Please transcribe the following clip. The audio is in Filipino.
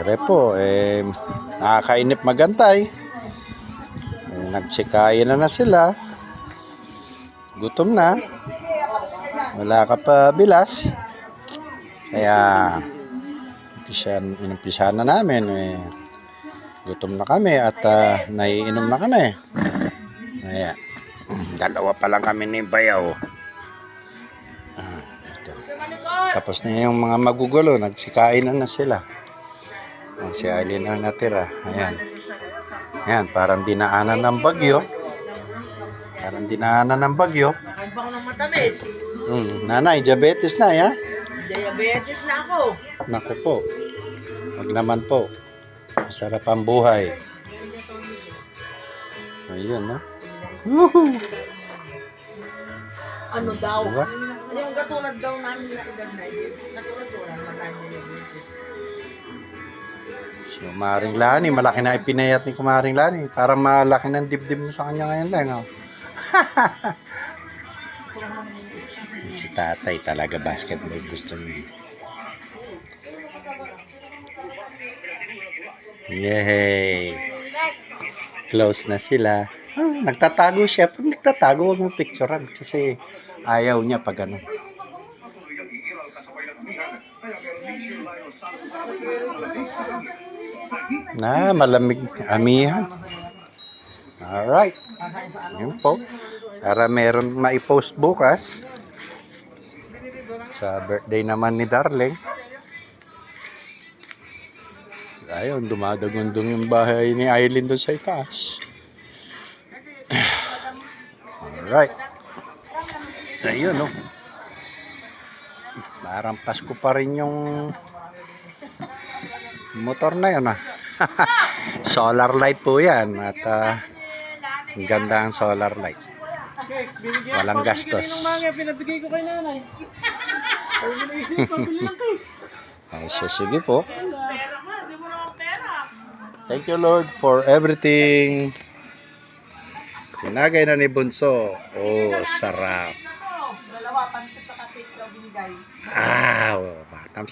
Siyempre po, nakakainip magantay. Nagsikain na sila. Gutom na. Wala ka pa bilas. Kaya, inumpisahan na namin. Gutom na kami at naiinom na kami. Ayan. Dalawa pa lang kami ni Bayaw. Ito. Tapos na yung mga magugulo. Nagsikain na sila. Si Aileen ang natira. Ayan. Ayan, parang dinaanan ng bagyo. Parang dinaanan ng bagyo. Nakain pa ako ng matamis. Nanay, diabetes na, ya? Diabetes na ako. Naku po. Wag naman po. Masarap ang buhay. Ayun, no? Woohoo! Ano daw? Diba? Yung katulad daw namin na edad na yun. Katulad marami diabetes. Si Kumaring Lani, malaki na ipinayat ni Kumaring Lani. Parang malaki ng dibdib mo sa kanya ngayon lang. Oh. Si tatay talaga basketball gusto niya. Yay! Close na sila. Oh, nagtatago siya. Pag nagtatago, huwag mo picturean kasi ayaw niya pag ano. Malamig amihan. Alright. Yun po. Para meron maipost bukas. Sa birthday naman ni Darling. Ayun, dumadagundong yung bahay ni Aileen doon sa itaas. Alright. Ayun, no. Parang Pasko pa rin yung motor na yun, ah. Solar light po yan. At ang ganda ang solar light. Walang gastos. Pinabigay ko kay nanay. Ay, naisip ko, bili lang kayo. Ay, so, sige po. Thank you, Lord, for everything. Sinagay na ni Bunso. Oh, sarap. Dalawa, pansit na kasi daw binigay. Ah, batang